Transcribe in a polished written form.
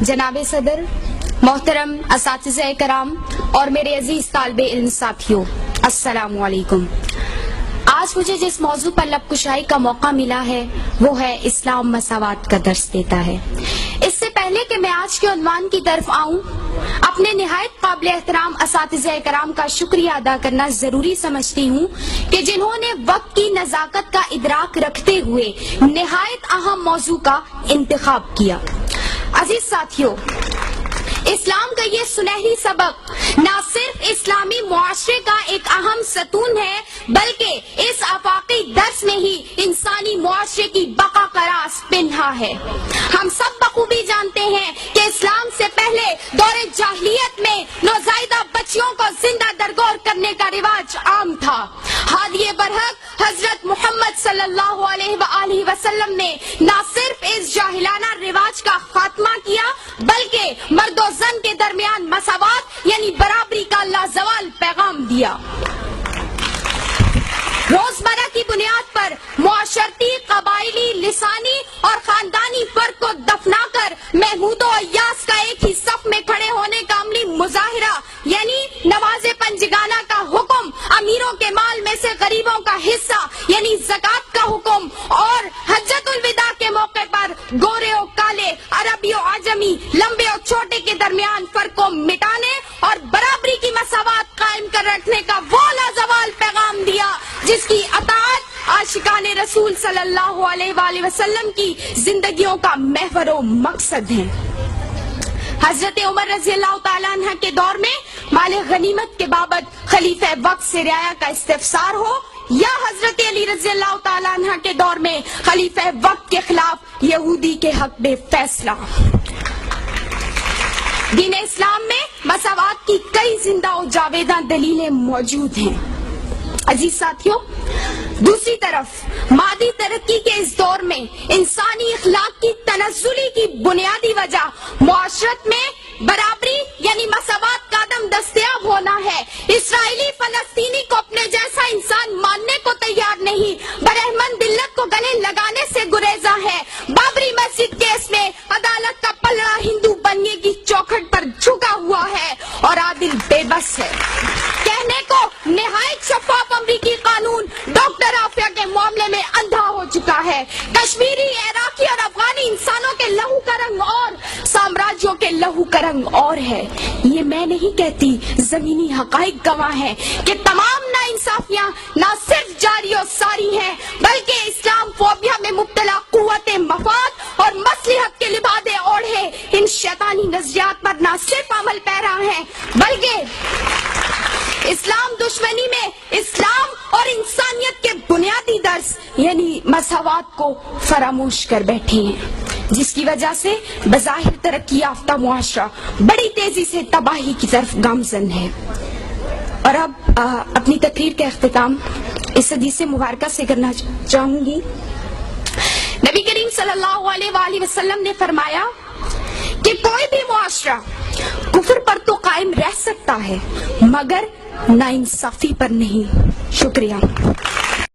جناب صدر، محترم اساتذہ کرام اور میرے عزیز طالب علم ساتھیوں، السلام علیکم۔ آج مجھے جس موضوع پر لب کشائی کا موقع ملا ہے وہ ہے اسلام مساوات کا درس دیتا ہے۔ اس سے پہلے کہ میں آج کے عنوان کی طرف آؤں، اپنے نہایت قابل احترام اساتذہ کرام کا شکریہ ادا کرنا ضروری سمجھتی ہوں کہ جنہوں نے وقت کی نزاکت کا ادراک رکھتے ہوئے نہایت اہم موضوع کا انتخاب کیا۔ عزیز ساتھیوں، اسلام کا یہ سنہری سبق نہ صرف اسلامی معاشرے کا ایک اہم ستون ہے بلکہ اس آفاقی درس میں ہی انسانی معاشرے کی بقا کا راز پنہا ہے۔ ہم سب بخوبی جانتے ہیں کہ اسلام سے پہلے دور جاہلیت میں نوزائیدہ بچیوں کو زندہ درگور کرنے کا رواج عام تھا۔ ہادی برحق حضرت محمد صلی اللہ علیہ وآلہ وسلم نے نہ صرف اس جاہلانہ رواج کا خاتمہ کیا بلکہ مرد و زن کے درمیان مساوات یعنی برابری کا لازوال پیغام دیا۔ روزمرہ کی بنیاد پر معاشرتی، قبائلی، لسانی اور خاندانی فرق کو دفنا کر محمود و ایاس کا ایک ہی صف میں کھڑے ہونے کا عملی مظاہرہ یعنی نماز پنجگانہ کا حکم، امیروں کے مال میں سے غریبوں کا حصہ یعنی زکوٰۃ کا حکم، اور حجۃ الوداع کے موقع پر گورے و کالے، عربی و عجمی، لمبے و چھوٹے کے درمیان فرق کو مٹانے اور برابری کی مساوات قائم کر رکھنے کا وہ لازوال پیغام دیا جس کی اطاعت عاشقان رسول صلی اللہ علیہ وآلہ وسلم کی زندگیوں کا محور و مقصد ہے۔ حضرت عمر رضی اللہ تعالیٰ عنہ کے دور میں مال غنیمت کے بابت خلیفہ وقت سے رعایا کا استفسار ہو یا حضرت علی رضی اللہ تعالیٰ عنہ کے دور میں خلیفہ وقت کے خلاف یہودی کے حق میں فیصلہ، دین اسلام میں مساوات کی کئی زندہ و جاویداں دلیلیں موجود ہیں۔ عزیز ساتھیوں، دوسری طرف مادی ترقی کے اس دور میں انسانی اخلاق کی تنزلی کی بنیادی وجہ معاشرت میں برابری یعنی مساوات کا عدم دستیاب ہونا ہے۔ اسرائیلی فلسطینی کو اپنے جیسا انسان ماننے کو تیار نہیں، برہمن ملت کو گلے لگانے سے گریزاں ہے۔ بابری مسجد کیس میں عدالت کا پلڑا ہندو بننے کی چوکھٹ پر جھکا ہوا ہے اور عادل بے بس ہے۔ کہنے کو نہایت شفاف امریکی قانون ڈاکٹر عافیہ کے معاملے میں اندھا ہو چکا ہے۔ کشمیری، عراقی اور افغانی انسانوں کے لہو کا رنگ اور، سامراجیوں کے لہو کا رنگ اور ہے۔ یہ میں نہیں کہتی، زمینی حقائق گواہ ہیں کہ تمام ناانصافیاں نہ صرف جاری و ساری ہیں بلکہ اسلام فوبیا میں مبتلا قوت مفاد اور مصلحت کے لبادے اوڑھے ان شیطانی نظریات پر نہ صرف عمل پیرا ہیں بلکہ اسلام دشمنی میں اسلام اور انسانیت کے بنیادی درس یعنی مساوات کو فراموش کر بیٹھے ہیں، جس کی وجہ سے بظاہر ترقی یافتہ معاشرہ بڑی تیزی سے تباہی کی طرف گامزن ہے۔ اور اب اپنی تقریر کا اختتام اس حدیث مبارکہ سے کرنا چاہوں گی۔ نبی کریم صلی اللہ علیہ وآلہ وسلم نے فرمایا کہ کوئی بھی معاشرہ کفر پر تو قائم رہ سکتا ہے مگر ناانصافی پر نہیں۔ شکریہ۔